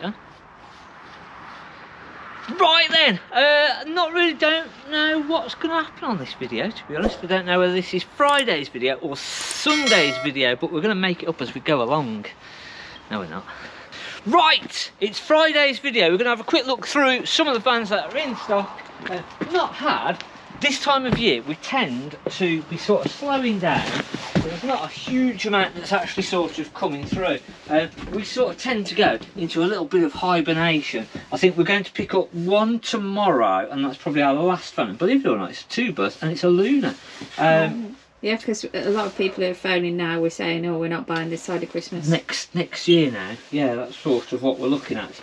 Yeah. Right then, don't know what's going to happen on this video, to be honest. I don't know whether this is Friday's video or Sunday's video, but we're going to make it up as we go along. No, we're not. Right, it's Friday's video. We're going to have a quick look through some of the vans that are in stock. Not had. This time of year, we tend to be sort of slowing down. There's not a huge amount that's actually sort of coming through. We sort of tend to go into a little bit of hibernation. I think we're going to pick up one tomorrow, and that's probably our last van. Believe it or not, it's a 2-bus and it's a Luna. Yeah, because a lot of people who are phoning now, we're saying, oh, we're not buying this side of Christmas. Next year now. Yeah, that's sort of what we're looking at.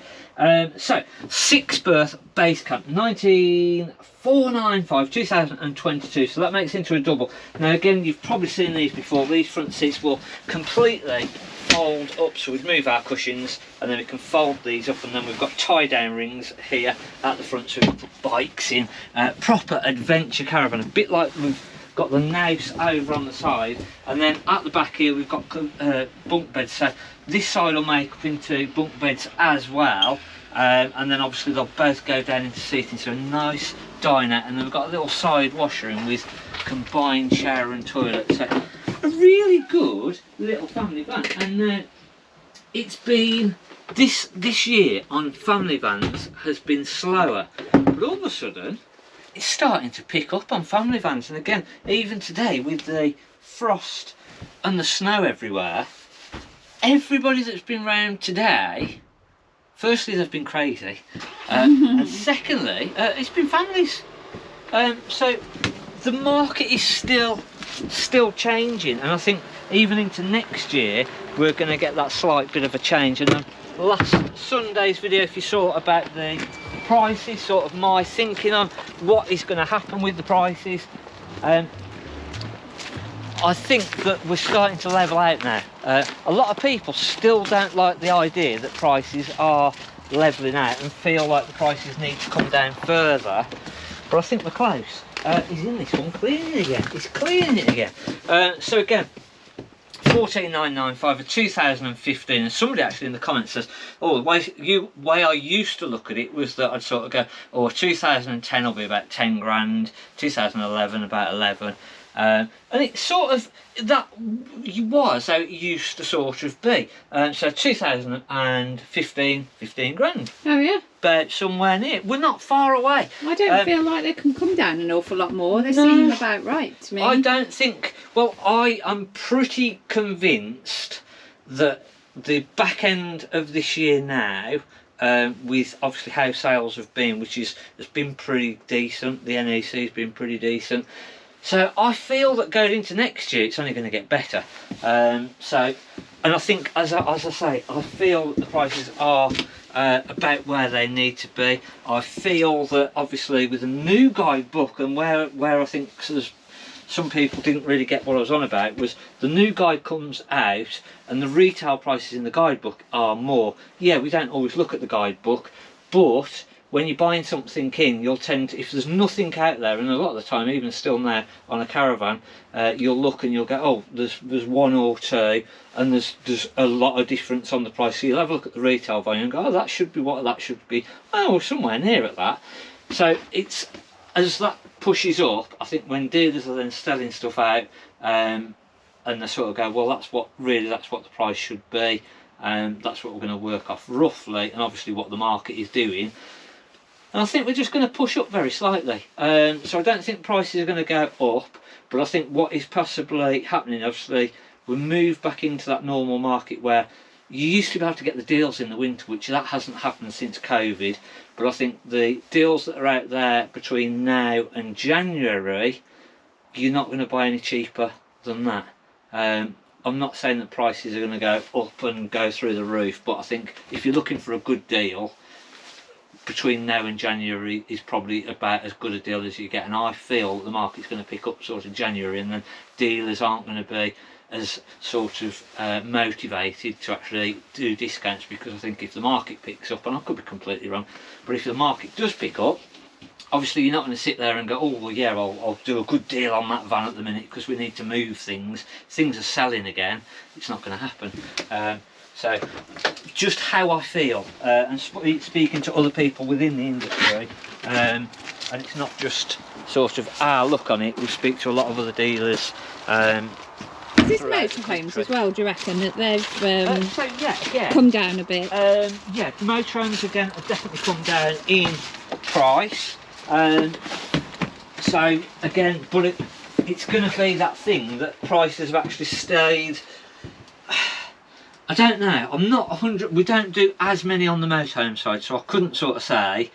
So 6-berth base camp, 19495, 2022. So that makes into a double. Now again, you've probably seen these before. These front seats will completely fold up, so we'd move our cushions and then we can fold these up, and then we've got tie down rings here at the front so we can put bikes in. Proper adventure caravan, a bit like we've got the Naus over on the side, and then at the back here we've got bunk beds. So this side will make up into bunk beds as well, and then obviously they'll both go down into seating, so a nice diner, and then we've got a little side washroom with combined shower and toilet. So a really good little family van. And it's been this year on family vans has been slower, but all of a sudden it's starting to pick up on family vans. And again, even today with the frost and the snow everywhere, everybody that's been round today, firstly they've been crazy, and secondly it's been families. So the market is still changing, and I think even into next year we're going to get that slight bit of a change. And then last Sunday's video, if you saw about the prices, sort of my thinking on what is going to happen with the prices, I think that we're starting to level out now. A lot of people still don't like the idea that prices are leveling out and feel like the prices need to come down further, but I think we're close. He's in this one cleaning it again. He's cleaning it again. So again, 14995 for 2015, and somebody actually in the comments says, oh, the way I used to look at it was that I'd sort of go, oh, 2010 will be about 10 grand, 2011 about 11, and it's sort of that was how it used to sort of be. So 2015, 15 grand. Oh yeah. But somewhere near, we're not far away. I don't feel like they can come down an awful lot more. They seem about right to me. I don't think, well, I am pretty convinced that the back end of this year now, with obviously how sales have been, has been pretty decent, the NEC has been pretty decent, so I feel that going into next year it's only going to get better. And I think, as I say, I feel that the prices are about where they need to be. I feel that obviously with a new guidebook, and where I think some people didn't really get what I was on about, was the new guide comes out and the retail prices in the guidebook are more. Yeah, we don't always look at the guidebook, but when you're buying something in, you'll tend to, if there's nothing out there, and a lot of the time, even still now on a caravan, you'll look and you'll go, oh, there's one or two, and there's a lot of difference on the price. So you'll have a look at the retail value and go, oh, that should be what that should be. Oh, we're somewhere near at that. So it's, as that pushes up, I think when dealers are then selling stuff out, and they sort of go, well, that's what the price should be, and that's what we're going to work off roughly, and obviously what the market is doing. And I think we're just going to push up very slightly. So I don't think prices are going to go up, but I think what is possibly happening, obviously, we move back into that normal market where you used to be able to get the deals in the winter, which that hasn't happened since COVID. But I think the deals that are out there between now and January, you're not going to buy any cheaper than that. I'm not saying that prices are going to go up and go through the roof, but I think if you're looking for a good deal, between now and January is probably about as good a deal as you get. And I feel the market's going to pick up sort of January, and then dealers aren't going to be as sort of motivated to actually do discounts, because I think if the market picks up, and I could be completely wrong, but if the market does pick up, obviously you're not going to sit there and go, oh well, yeah, I'll do a good deal on that van at the minute because we need to move things are selling again. It's not going to happen. So just how I feel, and speaking to other people within the industry, and it's not just sort of our look on it. We speak to a lot of other dealers. Is this motorhomes as well, do you reckon, that they've so yeah, come down a bit? Yeah, motorhomes again have definitely come down in price. So again, but it's going to be that thing that prices have actually stayed. I don't know. I'm not 100. We don't do as many on the motorhome side, so I couldn't sort of say,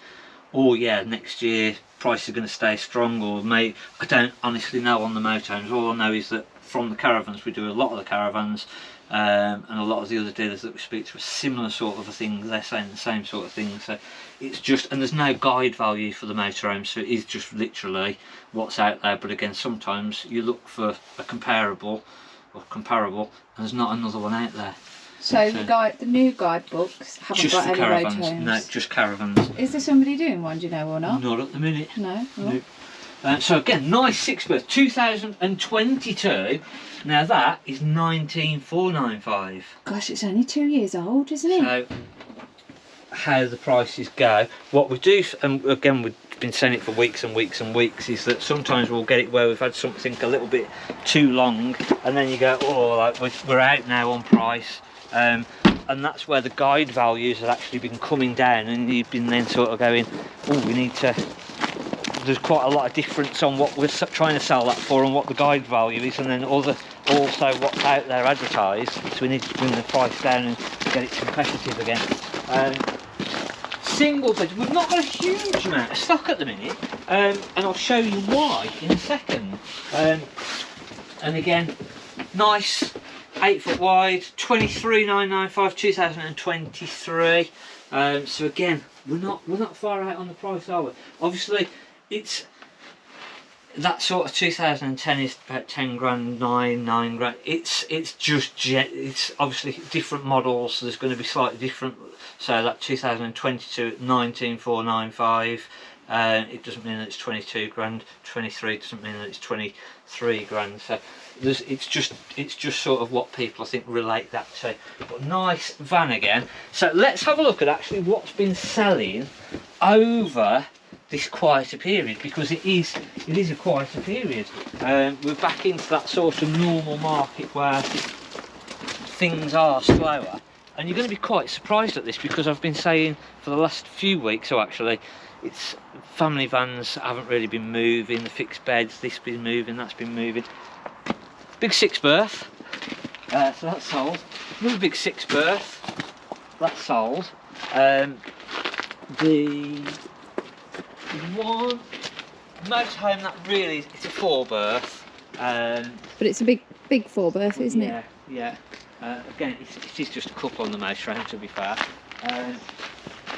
oh yeah, next year prices are going to stay strong, or may. I don't honestly know on the motorhomes. All I know is that from the caravans, we do a lot of the caravans, and a lot of the other dealers that we speak to are similar sort of a thing. They're saying the same sort of thing. So it's just, and there's no guide value for the motorhome, so it is just literally what's out there. But again, sometimes you look for a comparable, and there's not another one out there. So the new guidebooks haven't just got any caravans. motorhomes? No, just caravans. Is there somebody doing one, do you know, or not? Not at the minute. No? No. So again, nice 6 2022. Now that is 19,495. Gosh, it's only 2 years old, isn't it? So how the prices go. What we do, and again we've been saying it for weeks and weeks and weeks, is that sometimes we'll get it where we've had something a little bit too long, and then you go, oh, like we're out now on price. And that's where the guide values have actually been coming down, and you've been then sort of going, oh, we need to. There's quite a lot of difference on what we're trying to sell that for and what the guide value is, and then also what's out there advertised. So we need to bring the price down and get it competitive again. Single beds, we've not got a huge amount of stock at the minute, and I'll show you why in a second. And again, nice 8 foot wide, 23,995, 2023. So again, we're not far out on the price, are we? Obviously, it's that sort of 2010 is about 10 grand, 9 grand. It's obviously different models. So there's going to be slightly different. So that 2022 at 19,495. It doesn't mean that it's 22 grand. 23 doesn't mean that it's 23 grand. So it's just sort of what people I think relate that to. But nice van again. So let's have a look at actually what's been selling over this quieter period, because it is a quieter period. We're back into that sort of normal market where things are slower, and you're going to be quite surprised at this, because I've been saying for the last few weeks, so actually it's family vans haven't really been moving, the fixed beds, this been moving, that's been moving. Big 6 berth, so that's sold. Another big 6 berth, that's sold. The one motorhome that really it's a 4 berth, but it's a big 4 berth, isn't it? Yeah. Again, it is just a couple on the motorhome, to be fair.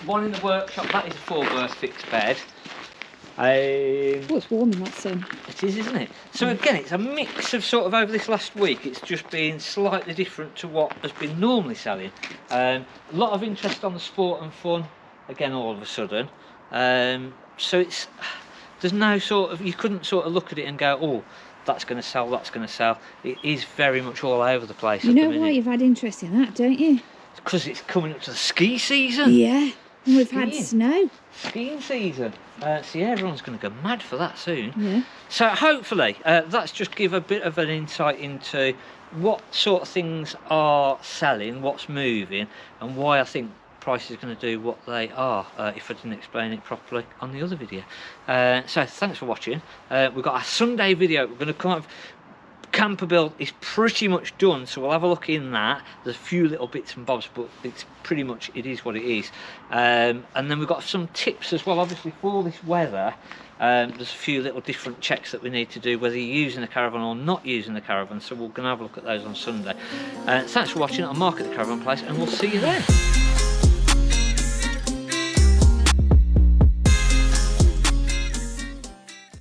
One in the workshop, that is a 4 berth fixed bed. Oh, it's warm in that sun. It is, isn't it? So again, it's a mix of sort of over this last week. It's just been slightly different to what has been normally selling. A lot of interest on the sport and fun again all of a sudden. So there's no sort of, you couldn't sort of look at it and go, oh, that's going to sell, that's going to sell. It is very much all over the place. You know why you've had interest in that, don't you? Because it's coming up to the ski season. Yeah, and we've had snow. Skiing season. So yeah, everyone's going to go mad for that soon. Yeah. So hopefully that's just give a bit of an insight into what sort of things are selling, what's moving, and why I think price is going to do what they are, if I didn't explain it properly on the other video. So thanks for watching. We've got our Sunday video. We're going to come up. Camper build is pretty much done, so we'll have a look in that. There's a few little bits and bobs, but it's pretty much, it is what it is. And then we've got some tips as well, obviously for this weather. There's a few little different checks that we need to do, whether you're using the caravan or not using the caravan, so we're going to have a look at those on Sunday. Thanks for watching. I'll mark at the caravan place, and we'll see you then.